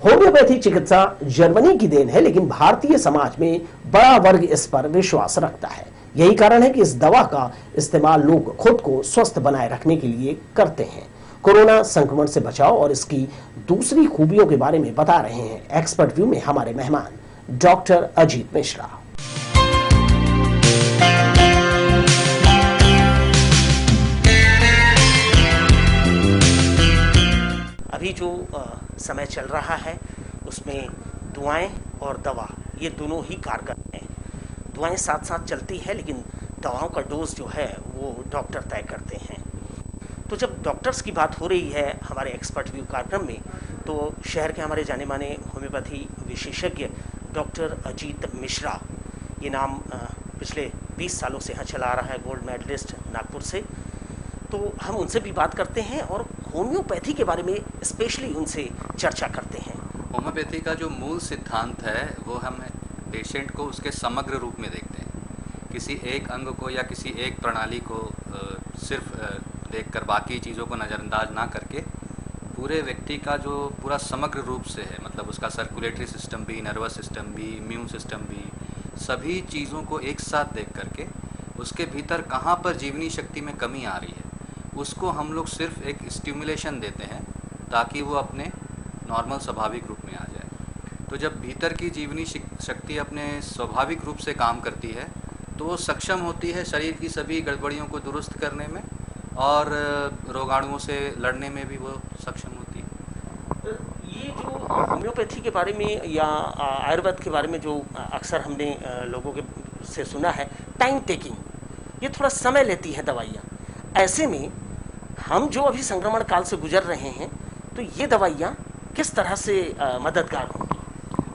Homeopathy चिकित्सा Germany की then है, लेकिन भारतीय समाज में बड़ा वर्ग इस पर विश्वास रखता है। यही कारण है कि इस दवा का इस्तेमाल लोग खुद को स्वस्थ बनाए रखने के लिए करते हैं। कोरोना संक्रमण से बचाव और इसकी दूसरी खूबियों के बारे में बता रहे हैं एक्सपर्ट व्यू में हमारे मेहमान डॉक्टर अजीत मिश्रा। अभी जो समय चल रहा है उसमें दुआएं और दवा ये दोनों ही कारगर हैं। दुआएं साथ साथ चलती है, लेकिन दवाओं का डोज जो है वो डॉक्टर तय करते हैं। तो जब डॉक्टर्स की बात हो रही है हमारे एक्सपर्ट व्यू कार्यक्रम में, तो शहर के हमारे जाने माने होम्योपैथी विशेषज्ञ डॉक्टर अजीत मिश्रा, ये नाम पिछले 20 सालों से यहाँ चला आ रहा है, गोल्ड मेडलिस्ट नागपुर से। तो हम उनसे भी बात करते हैं और होम्योपैथी के बारे में स्पेशली उनसे चर्चा करते हैं। होम्योपैथी का जो मूल सिद्धांत है वो हम पेशेंट को उसके समग्र रूप में देखते हैं। किसी एक अंग को या किसी एक प्रणाली को सिर्फ देखकर बाकी चीज़ों को नज़रअंदाज ना करके पूरे व्यक्ति का जो पूरा समग्र रूप से है, मतलब उसका सर्कुलेटरी सिस्टम भी, नर्वस सिस्टम भी, इम्यून सिस्टम भी, सभी चीज़ों को एक साथ देख करके उसके भीतर कहाँ पर जीवनी शक्ति में कमी आ रही है उसको हम लोग सिर्फ एक स्टिमुलेशन देते हैं ताकि वो अपने नॉर्मल स्वाभाविक रूप में आ जाए। तो जब भीतर की जीवनी शक्ति अपने स्वाभाविक रूप से काम करती है तो वो सक्षम होती है शरीर की सभी गड़बड़ियों को दुरुस्त करने में और रोगाणुओं से लड़ने में भी वो सक्षम होती है। ये जो होम्योपैथी के बारे में या आयुर्वेद के बारे में जो अक्सर हमने लोगों के से सुना है, टाइम टेकिंग, ये थोड़ा समय लेती है दवाइयाँ। ऐसे में हम जो अभी संक्रमण काल से गुजर रहे हैं, तो ये दवाइयाँ किस तरह से मददगार होंगी?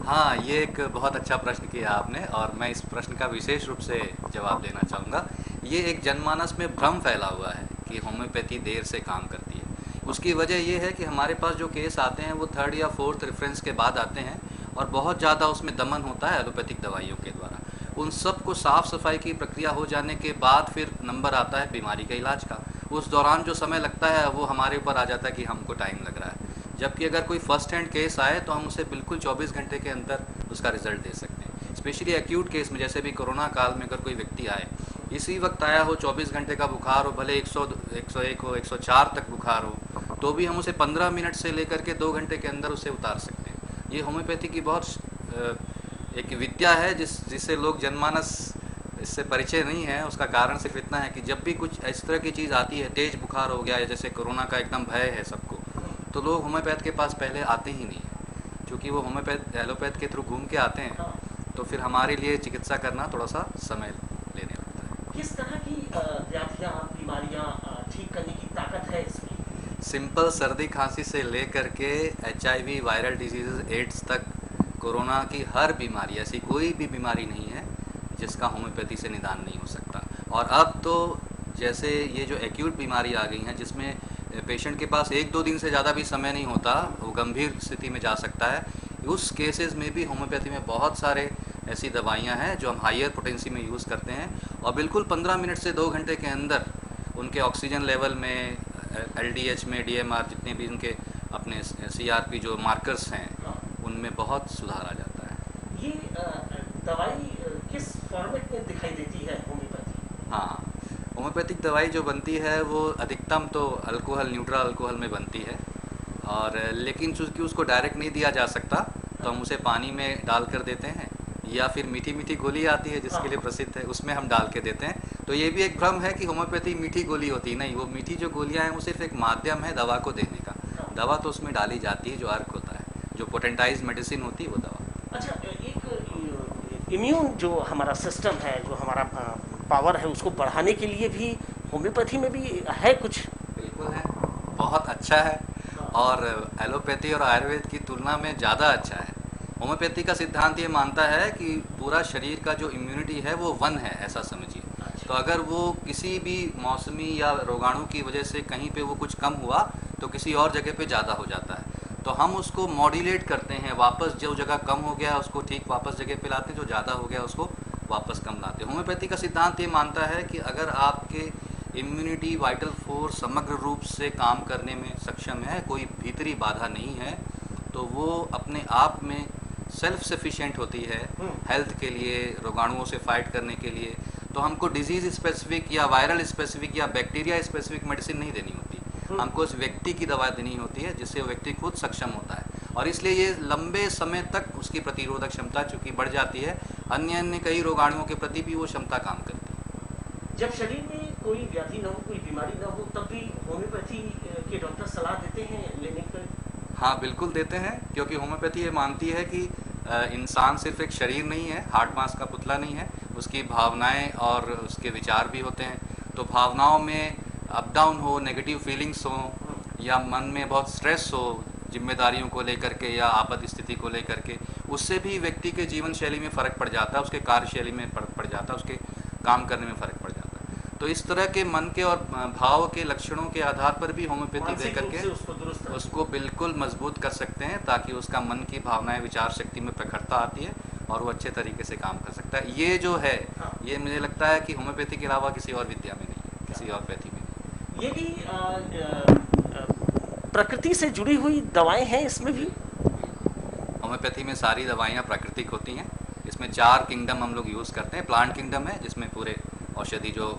हाँ, ये एक बहुत अच्छा प्रश्न किया आपने और मैं इस प्रश्न का विशेष रूप से जवाब देना चाहूँगा। ये एक जनमानस में भ्रम फैला हुआ है कि होम्योपैथी देर से काम करती है। उसकी वजह ये है कि हमारे पास जो केस आते हैं वो 3rd या 4th रेफरेंस के बाद आते हैं और बहुत ज़्यादा उसमें दमन होता है एलोपैथिक दवाइयों के द्वारा। उन सब को साफ़ सफाई की प्रक्रिया हो जाने के बाद फिर नंबर आता है बीमारी के इलाज का। उस दौरान जो समय लगता है वो हमारे ऊपर आ जाता है कि हमको टाइम लग रहा है। जबकि अगर कोई फर्स्ट हैंड केस आए तो हम उसे बिल्कुल 24 घंटे के अंदर उसका रिजल्ट दे सकते हैं। स्पेशली एक्यूट केस में, जैसे भी कोरोना काल में अगर कोई व्यक्ति आए, इसी वक्त आया हो, 24 घंटे का बुखार हो, भले 100, 101 हो, 104 तक बुखार हो, तो भी हम उसे 15 मिनट से लेकर के 2 घंटे के अंदर उसे उतार सकते हैं। ये होम्योपैथी की बहुत एक विद्या है जिससे लोग जनमानस इससे परिचय नहीं है। उसका कारण सिर्फ इतना है कि जब भी कुछ इस तरह की चीज़ आती है, तेज बुखार हो गया या जैसे कोरोना का एकदम भय है सबको, तो लोग होम्योपैथ के पास पहले आते ही नहीं है, क्योंकि वो होम्योपैथ एलोपैथ के थ्रू घूम के आते हैं, तो फिर हमारे लिए चिकित्सा करना थोड़ा सा समय लेने लगता है। किस तरह की व्याधियाँ, बीमारियाँ ठीक करने की ताकत है इसमें? सिंपल सर्दी खांसी से ले करके HIV, वायरल डिजीज़, एड्स तक, कोरोना की हर बीमारी, ऐसी कोई भी बीमारी नहीं है जिसका होम्योपैथी से निदान नहीं हो सकता। और अब तो जैसे ये जो एक्यूट बीमारी आ गई हैं जिसमें पेशेंट के पास 1-2 दिन से ज़्यादा भी समय नहीं होता, वो गंभीर स्थिति में जा सकता है, उस केसेस में भी होम्योपैथी में बहुत सारे ऐसी दवाइयाँ हैं जो हम हायर पोटेंसी में यूज़ करते हैं और बिल्कुल 15 मिनट से 2 घंटे के अंदर उनके ऑक्सीजन लेवल में, LDH में, DMR, जितने भी उनके अपने CRP जो मार्कर्स हैं उनमें बहुत सुधार आ जाता है। ये दवाई किस फॉर्मेट में दिखाई देती है होम्योपैथी? हाँ, होम्योपैथिक दवाई जो बनती है वो अधिकतम तो अल्कोहल, न्यूट्रल अल्कोहल में बनती है, और लेकिन चूँकि उसको डायरेक्ट नहीं दिया जा सकता तो हम उसे पानी में डाल कर देते हैं, या फिर मीठी मीठी गोली आती है जिसके लिए प्रसिद्ध है, उसमें हम डाल के देते हैं। तो ये भी एक भ्रम है कि होम्योपैथी मीठी गोली होती, नहीं, वो मीठी जो गोलियाँ हैं वो सिर्फ एक माध्यम है दवा को देने का। दवा तो उसमें डाली जाती है, जो अर्क होता है, जो पोटेंटाइज मेडिसिन होती है वो दवा। अच्छा, एक इम्यून जो हमारा सिस्टम है, जो हमारा पावर है, उसको बढ़ाने के लिए भी होम्योपैथी में भी है कुछ? बिल्कुल है, बहुत अच्छा है, और एलोपैथी और आयुर्वेद की तुलना में ज़्यादा अच्छा है। होम्योपैथी का सिद्धांत ये मानता है कि पूरा शरीर का जो इम्यूनिटी है वो 1 है, ऐसा समझिए। तो अगर वो किसी भी मौसमी या रोगाणु की वजह से कहीं पे वो कुछ कम हुआ तो किसी और जगह पे ज़्यादा हो जाता है, तो हम उसको मॉड्यूलेट करते हैं, वापस जो जगह कम हो गया उसको ठीक वापस जगह पे लाते हैं, जो ज़्यादा हो गया उसको वापस कम लाते हैं। होम्योपैथी का सिद्धांत ये मानता है कि अगर आपके इम्यूनिटी, वाइटल फोर्स समग्र रूप से काम करने में सक्षम है, कोई भीतरी बाधा नहीं है, तो तो वो अपने आप में सेल्फ सफिशिएंट होती है हेल्थ के लिए, रोगाणुओं से फाइट करने के लिए। तो हमको डिजीज़ स्पेसिफिक या वायरल स्पेसिफिक या बैक्टीरिया स्पेसिफिक मेडिसिन नहीं देनी होती, हमको उस व्यक्ति की दवा देनी होती है जिससे वो व्यक्ति खुद सक्षम होता है। और इसलिए ये लंबे समय तक उसकी प्रतिरोधक क्षमता चूँकि बढ़ जाती है, अन्य कई रोगाणुओं के प्रति भी वो क्षमता काम करती है। जब शरीर में कोई व्याधि न हो, कोई बीमारी न हो, तब भी होम्योपैथी के डॉक्टर सलाह देते हैं लेने का? हाँ बिल्कुल देते हैं, क्योंकि होम्योपैथी ये मानती है कि इंसान सिर्फ एक शरीर नहीं है, हार्ड मांस का पुतला नहीं है, उसकी भावनाएं और उसके विचार भी होते हैं। तो भावनाओं में अप डाउन हो, नेगेटिव फीलिंग्स हो, या मन में बहुत स्ट्रेस हो जिम्मेदारियों को लेकर के या आपात स्थिति को लेकर के, उससे भी व्यक्ति के जीवन शैली में फ़र्क पड़ जाता है, उसके कार्यशैली में फ़र्क पड़ जाता है, उसके काम करने में फ़र्क पड़ जाता है। तो इस तरह के मन के और भाव के लक्षणों के आधार पर भी होम्योपैथी दे करके उसको बिल्कुल मजबूत कर सकते हैं, ताकि उसका मन की भावनाएं विचार शक्ति में प्रखरता आती है और वो अच्छे तरीके से काम कर सकता है। ये जो है, ये मुझे लगता है कि होम्योपैथी के अलावा किसी और विद्या में नहीं है, किसी और पैथी में नहीं। ये भी प्रकृति से जुड़ी हुई दवाएं हैं इसमें भी? होम्योपैथी में सारी दवाइयाँ प्राकृतिक होती हैं। इसमें 4 किंगडम हम लोग यूज़ करते हैं। प्लांट किंगडम है जिसमें पूरे औषधि जो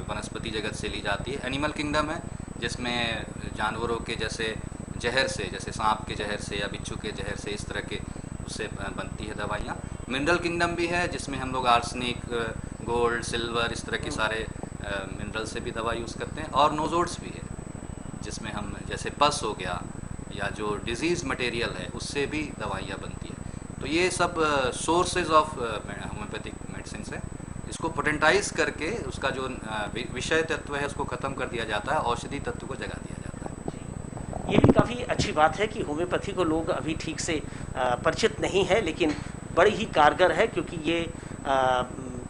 वनस्पति जगत से ली जाती है। एनिमल किंगडम है जिसमें जानवरों के जैसे जहर से, जैसे सांप के जहर से या बिच्छू के जहर से, इस तरह के उससे बनती है दवाइयाँ। मिनरल किंगडम भी है जिसमें हम लोग आर्सेनिक, गोल्ड, सिल्वर, इस तरह के सारे मिनरल से भी दवा यूज़ करते हैं। और नोजोड्स भी है जिसमें हम जैसे पस हो गया या जो डिजीज़ मटेरियल है उससे भी दवाइयाँ बनती है। तो ये सब सोर्सेज ऑफ होम्योपैथिक मेडिसिन है। इसको पोटेंटाइज करके उसका जो विषय तत्व है उसको ख़त्म कर दिया जाता है, औषधि तत्व को जगा दिया जाता है। ये भी काफ़ी अच्छी बात है कि होम्योपैथी को लोग अभी ठीक से परिचित नहीं है, लेकिन बड़ी ही कारगर है, क्योंकि ये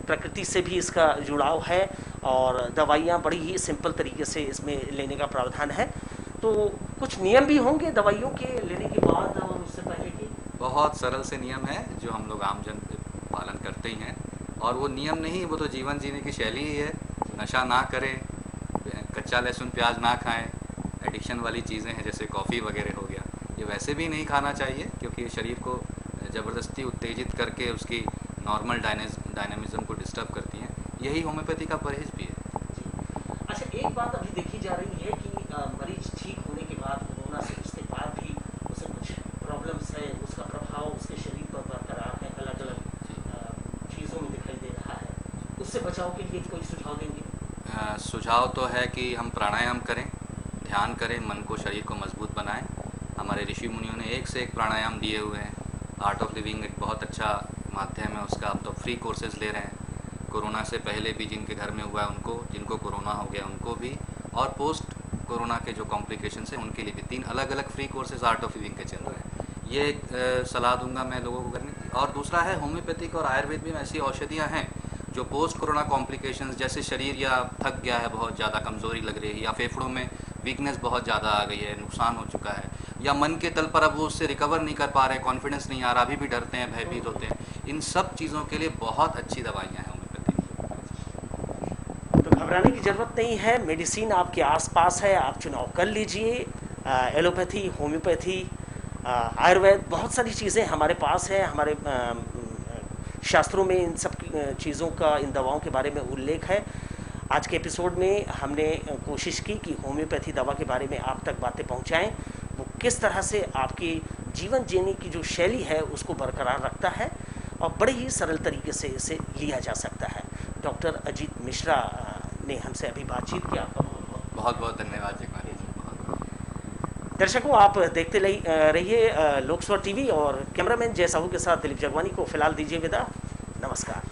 प्रकृति से भी इसका जुड़ाव है और दवाइयाँ बड़ी ही सिंपल तरीके से इसमें लेने का प्रावधान है। तो कुछ नियम भी होंगे दवाइयों के लेने के बाद और उससे पहले के? बहुत सरल से नियम है जो हम लोग आम जन पालन करते ही हैं। और वो नियम नहीं, वो तो जीवन जीने की शैली ही है। नशा ना करें, कच्चा लहसुन प्याज ना खाएं, एडिक्शन वाली चीज़ें हैं जैसे कॉफ़ी वगैरह हो गया, ये वैसे भी नहीं खाना चाहिए, क्योंकि ये शरीर को ज़बरदस्ती उत्तेजित करके उसकी नॉर्मल डायनामिज्म को डिस्टर्ब करती हैं। यही होम्योपैथी का परहेज भी है। अच्छा, एक बात अभी देखी जा रही है कि मरीज ठीक होने के बाद, कोरोना से उसके बाद भी उसे कुछ प्रॉब्लम्स है, उसका प्रभाव उसके शरीर पर बरकरार है, अलग अलग चीज़ों में दिखाई दे रहा है। उससे बचाव के लिए कोई सुझाव देंगे? सुझाव तो है कि हम प्राणायाम करें, ध्यान करें, मन को, शरीर को मजबूत बनाएं। हमारे ऋषि मुनियों ने एक से एक प्राणायाम दिए हुए हैं। आर्ट ऑफ लिविंग एक बहुत अच्छा माध्यम है उसका, अब तो फ्री कोर्सेज ले रहे हैं। कोरोना से पहले भी जिनके घर में हुआ है उनको, जिनको कोरोना हो गया उनको भी, और पोस्ट कोरोना के जो कॉम्प्लिकेशंस हैं उनके लिए भी 3 अलग अलग free courses art of living के चल रहे हैं। ये एक सलाह दूंगा मैं लोगों को करने की। और दूसरा है, होम्योपैथिक और आयुर्वेद में ऐसी औषधियाँ हैं जो पोस्ट कोरोना कॉम्प्लिकेशंस, जैसे शरीर या थक गया है, बहुत ज़्यादा कमज़ोरी लग रही है, या फेफड़ों में वीकनेस बहुत ज़्यादा आ गई है, नुकसान हो चुका है, या मन के तल पर अब वो उससे रिकवर नहीं कर पा रहे, कॉन्फिडेंस नहीं आ रहा, अभी भी डरते हैं, भयभीत होते हैं, इन सब चीज़ों के लिए बहुत अच्छी दवाइयाँ हैं होम्योपैथी। तो घबराने की ज़रूरत नहीं है, मेडिसिन आपके आसपास है, आप चुनाव कर लीजिए। एलोपैथी, होम्योपैथी, आयुर्वेद, बहुत सारी चीज़ें हमारे पास है। हमारे शास्त्रों में इन सब चीज़ों का, इन दवाओं के बारे में उल्लेख है। आज के एपिसोड में हमने कोशिश की कि होम्योपैथी दवा के बारे में आप तक बातें पहुंचाएं, वो किस तरह से आपकी जीवन जीने की जो शैली है उसको बरकरार रखता है और बड़े ही सरल तरीके से इसे लिया जा सकता है। डॉक्टर अजीत मिश्रा ने हमसे अभी बातचीत की। आपका बहुत बहुत धन्यवाद जगमानी जी। दर्शकों, आप देखते रहिए लोकस्वर टीवी, और कैमरामैन जय साहू के साथ दिलीप जगवानी को फिलहाल दीजिए विदा। नमस्कार।